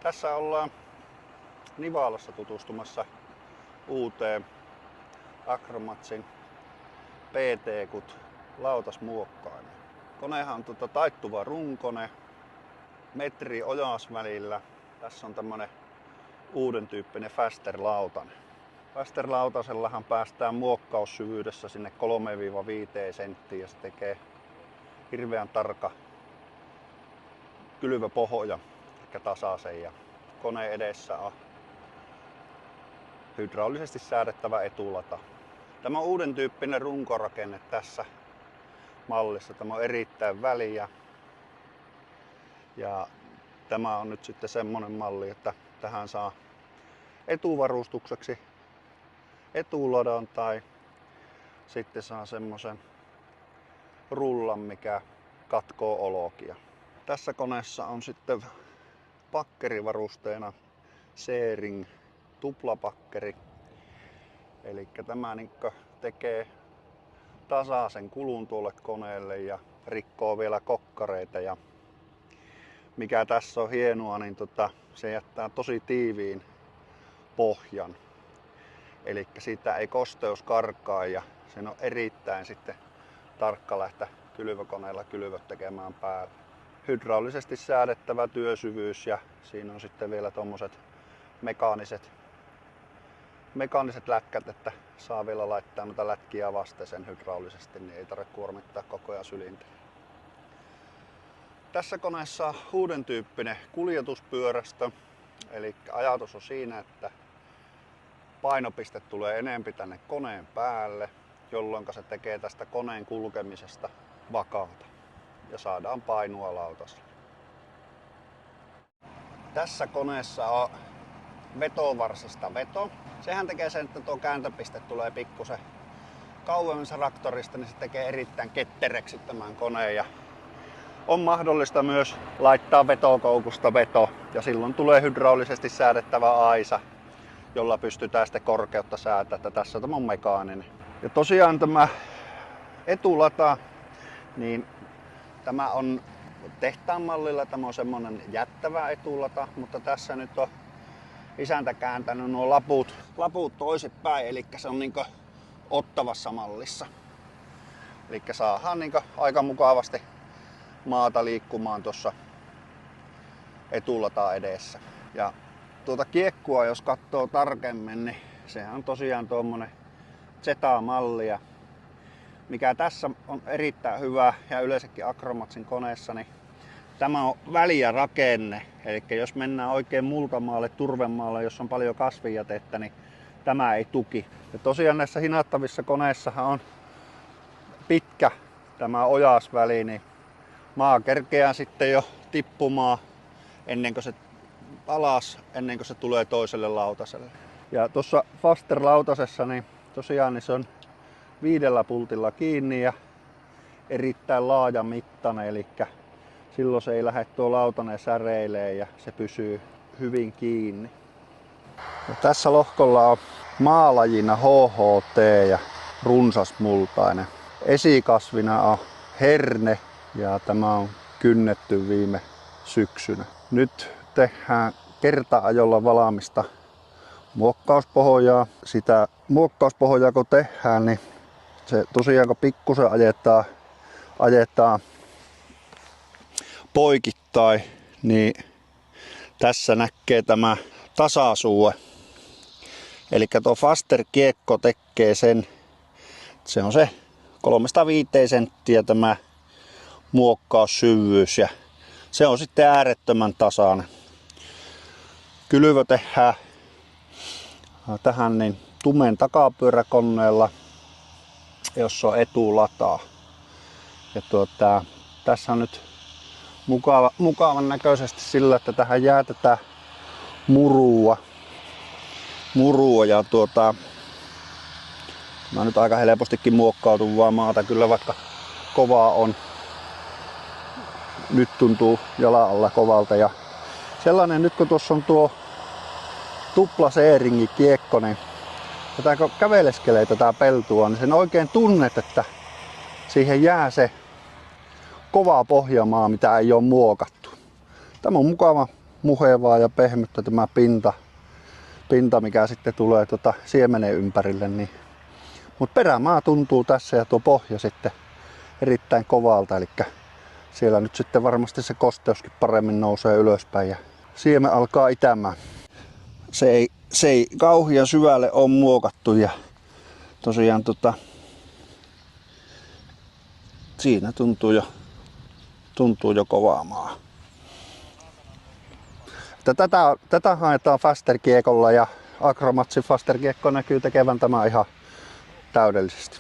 Tässä ollaan Nivalassa tutustumassa uuteen Acromatsin PT-kut lautasmuokkaimeen. Konehan on taittuva runkone, metri ojasvälillä. Tässä on tämmönen uuden tyyppinen Faster-lautanen. Faster-lautasellahan päästään muokkaussyvyydessä sinne 3-5 senttiä ja se tekee hirveän tarkka kylvöpohja, eli tasaisen, ja koneen edessä on hydraulisesti säädettävä etulata. Tämä on uuden tyyppinen runkorakenne tässä mallissa. Tämä on erittäin väliä. Ja tämä on nyt sitten semmonen malli, että tähän saa etuvarustukseksi etuladan tai sitten saa semmosen rullan, mikä katkoo olkia. Tässä koneessa on sitten pakkerivarusteena C-Ring tuplapakkeri. Eli tämä tekee tasaisen kulun tuolle koneelle ja rikkoo vielä kokkareita. Ja mikä tässä on hienoa, niin se jättää tosi tiiviin pohjan. Eli siitä ei kosteus karkaa ja sen on erittäin sitten tarkka lähteä kylvökoneella kylvöt tekemään päälle. Hydraulisesti säädettävä työsyvyys ja siinä on sitten vielä tommoset mekaaniset lätkät, että saa vielä laittaa noita lätkiä vasten hydraulisesti, niin ei tarvitse kuormittaa koko ajan sylintä. Tässä koneessa on uuden tyyppinen kuljetuspyörästö, eli ajatus on siinä, että painopiste tulee enempi tänne koneen päälle, jolloin se tekee tästä koneen kulkemisesta vakaata ja saadaan painoa lautaselle. Tässä koneessa on vetovarsista veto. Sehän tekee sen, että tuo kääntöpiste tulee pikkusen kauemmas traktorista, niin se tekee erittäin kettereksi tämän koneen. Ja on mahdollista myös laittaa vetokoukusta veto ja silloin tulee hydraulisesti säädettävä aisa, jolla pystytään sitten korkeutta säätämään, että tässä tämä on mekaaninen. Ja tosiaan tämä etulata, niin tämä on tehtaan mallilla, tämä on semmonen jättävä etulata, mutta tässä nyt on isäntä kääntänyt nuo laput toisinpäin, eli se on niinku ottavassa mallissa. Eli saadaan niinku aika mukavasti maata liikkumaan tuossa etulata edessä. Ja tuota kiekkua jos katsoo tarkemmin, niin sehän on tosiaan tuommoinen Z-malli. Mikä tässä on erittäin hyvä ja yleensäkin Acromatsin koneessa, niin tämä on väliä rakenne. Eli jos mennään oikein multamaalle, turvemaalle, jos on paljon kasvijätettä, niin tämä ei tuki. Ja tosiaan näissä hinattavissa koneissahan on pitkä tämä ojasväli, niin maa kerkeää sitten jo tippumaan ennen kuin se alas, ennen kuin se tulee toiselle lautaselle. Ja tuossa Faster-lautasessa niin tosiaan niin se on 5 pultilla kiinni ja erittäin laaja mittainen, eli silloin se ei lähde tuo lautanen säreilee ja se pysyy hyvin kiinni. Ja tässä lohkolla on maalajina HHT ja runsasmultainen. Esikasvina on herne ja tämä on kynnetty viime syksynä. Nyt tehdään kerta-ajolla valmista muokkauspohjaa. Sitä muokkauspohjaa kun tehdään, niin se tosiaan kun pikkusen ajetaan poikittain, niin tässä näkee tämä tasasuue. Eli tuo Faster-kiekko tekee sen, se on se 3-5 senttiä tämä muokkaussyvyys ja se on sitten äärettömän tasainen. Kylvö tehdään tähän niin tumeen takapyöräkoneella, jossa on etulataa. Ja tässä on nyt mukavan näköisesti sillä, että tähän jää tätä murua ja mä nyt aika helpostikin muokkautuvaa maata kyllä, vaikka kovaa on. Nyt tuntuu jalan alla kovalta ja sellainen nyt kun tuossa on tuo tupla C-ringi kiekko, niin tätä kun käveleskelee tätä peltua, niin sen oikein tunnet, että siihen jää se kova pohjamaa, mitä ei ole muokattu. Tämä on muhevaa ja pehmyttä tämä pinta mikä sitten tulee siemenen ympärille. Niin. Mutta perämaa tuntuu tässä ja tuo pohja sitten erittäin kovalta, eli siellä nyt sitten varmasti se kosteuskin paremmin nousee ylöspäin ja siemen alkaa itämään. Se ei kauhia syvälle on muokattu ja tosiaan siinä tuntuu jo kovaa maa. Tätä haetaan fasterkiekolla ja Acromatsin fasterkiekko näkyy tekevän tämä ihan täydellisesti.